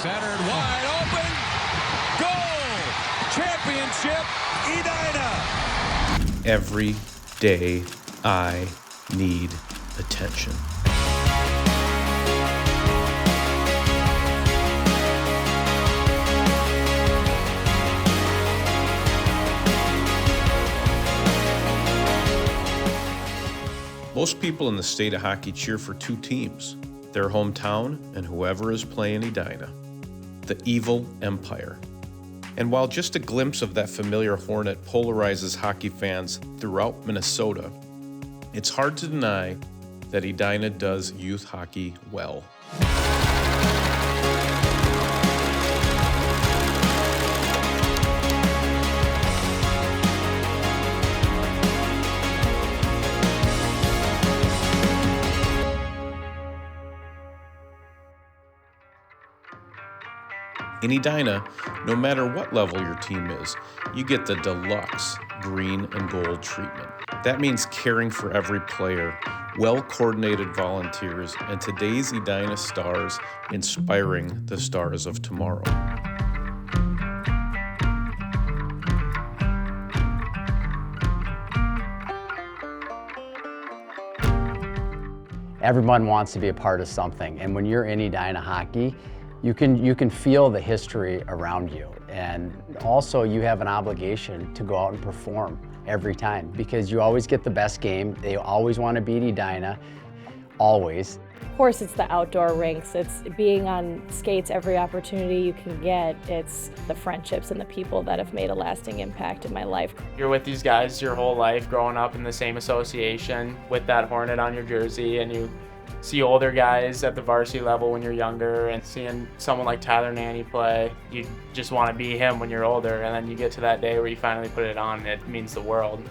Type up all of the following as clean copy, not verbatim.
Centered wide open. Goal! Championship, Edina! Every day I need attention. Most people in the state of hockey cheer for two teams, their hometown and whoever is playing Edina, the Evil Empire. And while just a glimpse of that familiar Hornet polarizes hockey fans throughout Minnesota, it's hard to deny that Edina does youth hockey well. In Edina, no matter what level your team is, you get the deluxe green and gold treatment. That means caring for every player, well-coordinated volunteers, and today's Edina stars inspiring the stars of tomorrow. Everyone wants to be a part of something, and when you're in Edina hockey, you can feel the history around you, and also you have an obligation to go out and perform every time because you always get the best game. They always want to beat Edina, always. Of course, it's the outdoor rinks. It's being on skates every opportunity you can get. It's the friendships and the people that have made a lasting impact in my life. You're with these guys your whole life, growing up in the same association with that Hornet on your jersey, and you see older guys at the varsity level when you're younger, and seeing someone like Tyler Nanny play, you just want to be him when you're older, and then you get to that day where you finally put it on and it means the world.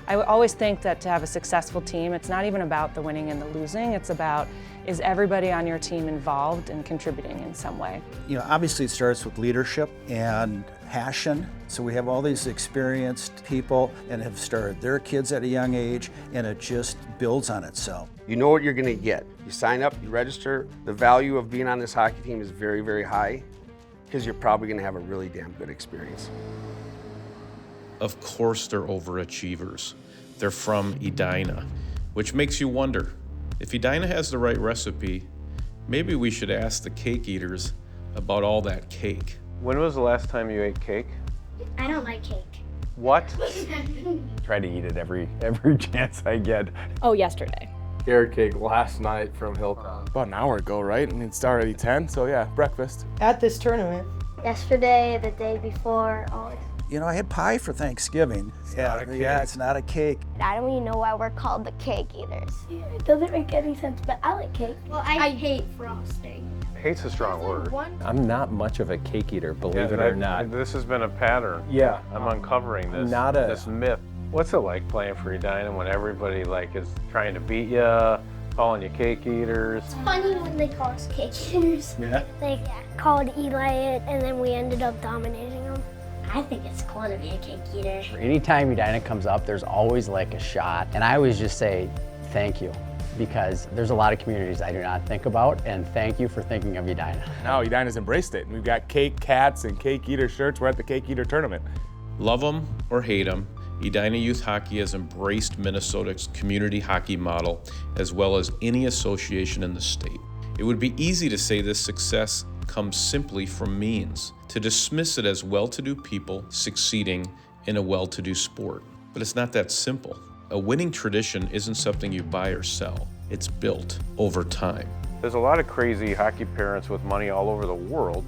I always think that to have a successful team, it's not even about the winning and the losing, it's about, is everybody on your team involved and contributing in some way? You know, obviously it starts with leadership and passion. So we have all these experienced people and have started their kids at a young age, and it just builds on itself. You know what you're going to get. You sign up, you register. The value of being on this hockey team is very, very high because you're probably going to have a really damn good experience. Of course they're overachievers. They're from Edina, which makes you wonder, if Edina has the right recipe, maybe we should ask the cake eaters about all that cake. When was the last time you ate cake? I don't like cake. What? Try to eat it every chance I get. Oh, yesterday. Carrot cake last night from Hilltop. About an hour ago, right? I mean, it's already 10, so yeah, breakfast. At this tournament. Yesterday, the day before, always. You know, I had pie for Thanksgiving. Yeah, it's not a cake. I don't even know why we're called the cake eaters. It doesn't make any sense, but I like cake. Well, I hate frosting. Hate's a strong word. I'm not much of a cake eater, believe it or not. This has been a pattern. Yeah. I'm uncovering this, this myth. What's it like playing for Edina when everybody is trying to beat you, calling you cake eaters? It's funny when they call us cake eaters. Yeah? They called Eli it, and then we ended up dominating them. I think it's cool to be a cake eater. Anytime Edina comes up, there's always like a shot, and I always just say thank you, because there's a lot of communities I do not think about, and thank you for thinking of Edina. Now Edina's embraced it. We've got cake cats and cake eater shirts. We're at the cake eater tournament. Love them or hate them, Edina Youth Hockey has embraced Minnesota's community hockey model as well as any association in the state. It would be easy to say this success comes simply from means, to dismiss it as well-to-do people succeeding in a well-to-do sport. But it's not that simple. A winning tradition isn't something you buy or sell. It's built over time. There's a lot of crazy hockey parents with money all over the world,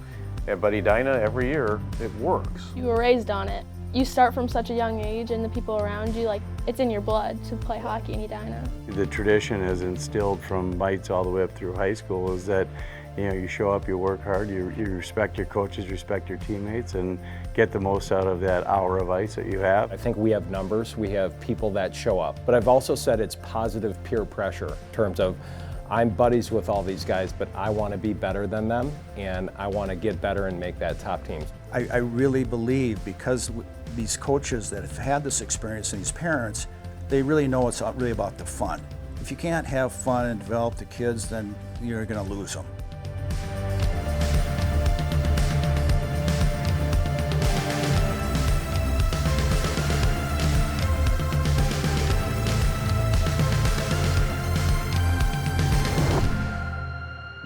but Edina, every year, it works. You were raised on it. You start from such a young age, and the people around you, it's in your blood to play hockey in Edina. The tradition is instilled from Bites all the way up through high school is that, you show up, you work hard, you respect your coaches, respect your teammates, and get the most out of that hour of ice that you have. I think we have numbers, we have people that show up. But I've also said it's positive peer pressure in terms of I'm buddies with all these guys, but I want to be better than them, and I want to get better and make that top team. I really believe because these coaches that have had this experience and these parents, they really know it's really about the fun. If you can't have fun and develop the kids, then you're going to lose them.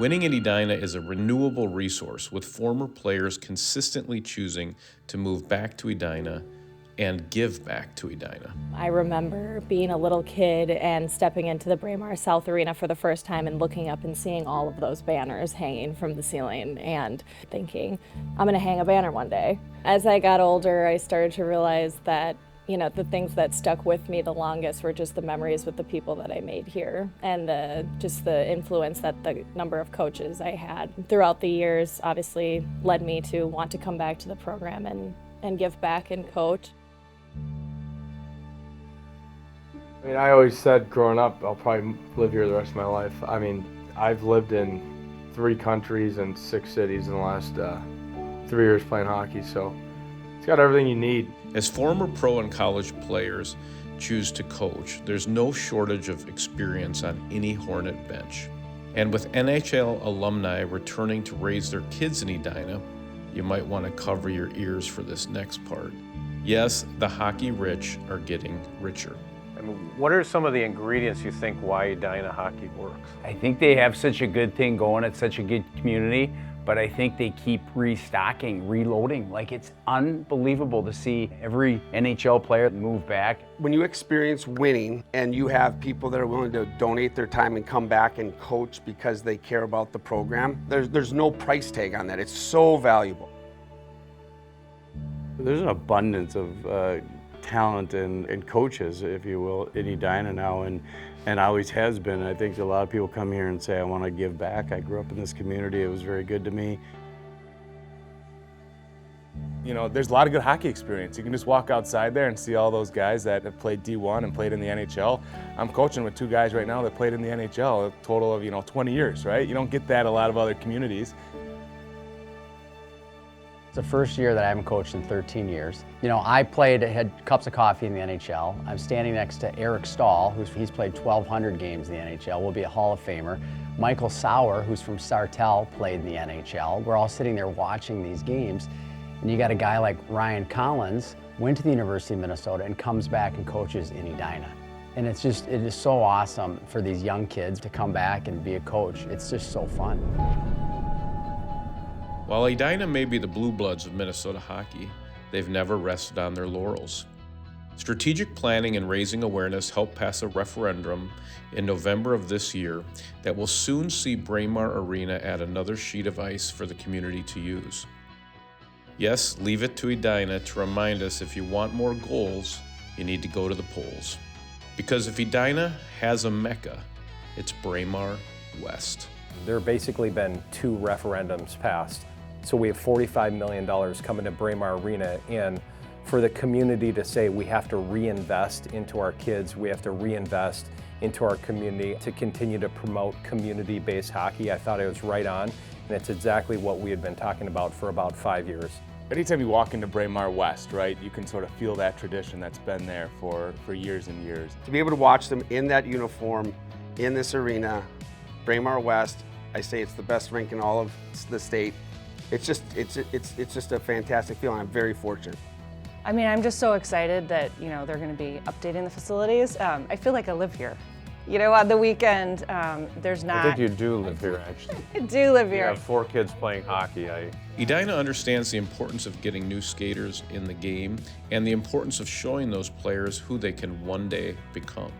Winning in Edina is a renewable resource, with former players consistently choosing to move back to Edina and give back to Edina. I remember being a little kid and stepping into the Braemar South Arena for the first time and looking up and seeing all of those banners hanging from the ceiling and thinking, I'm gonna hang a banner one day. As I got older, I started to realize that the things that stuck with me the longest were just the memories with the people that I made here, and just the influence that the number of coaches I had throughout the years obviously led me to want to come back to the program and give back and coach. I mean, I always said growing up, I'll probably live here the rest of my life. I mean, I've lived in 3 countries and 6 cities in the last 3 years playing hockey, so it's got everything you need. As former pro and college players choose to coach, there's no shortage of experience on any Hornet bench. And with NHL alumni returning to raise their kids in Edina, you might want to cover your ears for this next part. Yes, the hockey rich are getting richer. I mean, what are some of the ingredients you think why Edina hockey works? I think they have such a good thing going. It's such a good community, but I think they keep restocking, reloading. Like, it's unbelievable to see every NHL player move back. When you experience winning and you have people that are willing to donate their time and come back and coach because they care about the program, there's no price tag on that. It's so valuable. There's an abundance of talent and coaches, if you will, in Edina now, and always has been. I think a lot of people come here and say, I want to give back. I grew up in this community. It was very good to me. There's a lot of good hockey experience. You can just walk outside there and see all those guys that have played D1 and played in the NHL. I'm coaching with 2 guys right now that played in the NHL, a total of 20 years, right? You don't get that in a lot of other communities. It's the first year that I haven't coached in 13 years. I had cups of coffee in the NHL. I'm standing next to Eric Stahl, he's played 1,200 games in the NHL, will be a Hall of Famer. Michael Sauer, who's from Sartell, played in the NHL. We're all sitting there watching these games, and you got a guy like Ryan Collins, went to the University of Minnesota and comes back and coaches in Edina. And it is so awesome for these young kids to come back and be a coach. It's just so fun. While Edina may be the blue bloods of Minnesota hockey, they've never rested on their laurels. Strategic planning and raising awareness helped pass a referendum in November of this year that will soon see Braemar Arena add another sheet of ice for the community to use. Yes, leave it to Edina to remind us if you want more goals, you need to go to the polls. Because if Edina has a mecca, it's Braemar West. There have basically been 2 referendums passed. So we have $45 million coming to Braemar Arena, and for the community to say we have to reinvest into our kids, we have to reinvest into our community to continue to promote community-based hockey, I thought it was right on, and it's exactly what we had been talking about for about 5 years. Anytime you walk into Braemar West, right, you can sort of feel that tradition that's been there for years and years. To be able to watch them in that uniform, in this arena, Braemar West, I say it's the best rink in all of the state. It's just a fantastic feeling. I'm very fortunate. I mean, I'm just so excited that, they're going to be updating the facilities. I feel like I live here. On the weekend, there's not... I think you do live here, actually. I do live here. You have 4 kids playing hockey. Edina understands the importance of getting new skaters in the game and the importance of showing those players who they can one day become.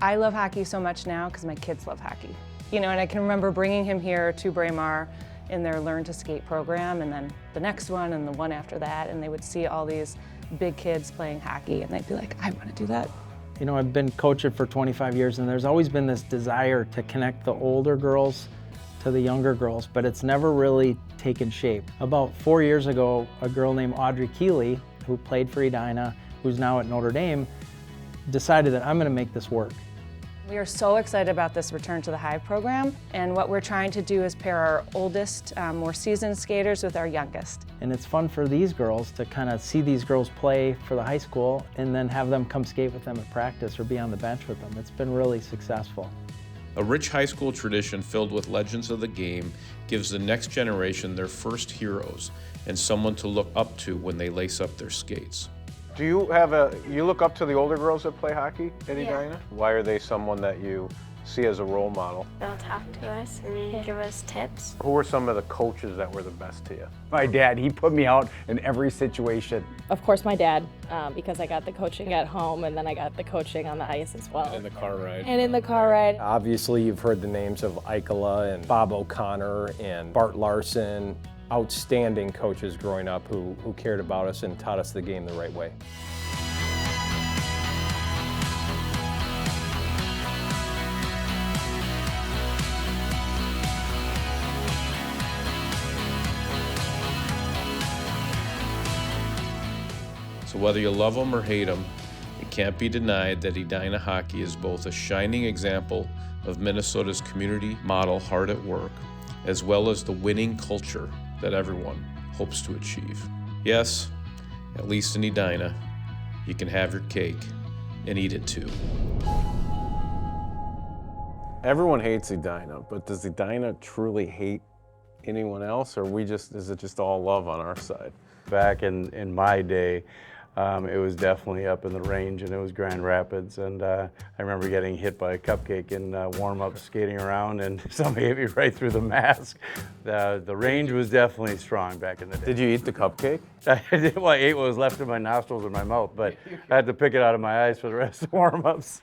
I love hockey so much now because my kids love hockey. And I can remember bringing him here to Braemar in their Learn to Skate program, and then the next one and the one after that, and they would see all these big kids playing hockey, and they'd be like, I want to do that. I've been coaching for 25 years, and there's always been this desire to connect the older girls to the younger girls, but it's never really taken shape. About 4 years ago, a girl named Audrey Keeley, who played for Edina, who's now at Notre Dame, decided that I'm going to make this work. We are so excited about this Return to the Hive program, and what we're trying to do is pair our oldest, more seasoned skaters with our youngest. And it's fun for these girls to kind of see these girls play for the high school and then have them come skate with them at practice or be on the bench with them. It's been really successful. A rich high school tradition filled with legends of the game gives the next generation their first heroes and someone to look up to when they lace up their skates. Do you look up to the older girls that play hockey at Edina? Why are they someone that you see as a role model? They'll talk to us and give us tips. Who were some of the coaches that were the best to you? My dad, he put me out in every situation. Of course, my dad, because I got the coaching at home and then I got the coaching on the ice as well. In the car ride. And in the car ride. Obviously, you've heard the names of Eichela and Bob O'Connor and Bart Larson. Outstanding coaches growing up who cared about us and taught us the game the right way. So whether you love them or hate them, it can't be denied that Edina hockey is both a shining example of Minnesota's community model hard at work, as well as the winning culture that everyone hopes to achieve. Yes, at least in Edina, you can have your cake and eat it too. Everyone hates Edina, but does Edina truly hate anyone else, or is it just all love on our side? Back in my day, it was definitely up in the range, and it was Grand Rapids, and I remember getting hit by a cupcake in warm-up skating around, and somebody hit me right through the mask. The range was definitely strong back in the day. Did you eat the cupcake? I ate what was left in my nostrils and my mouth, but I had to pick it out of my eyes for the rest of the warm-ups.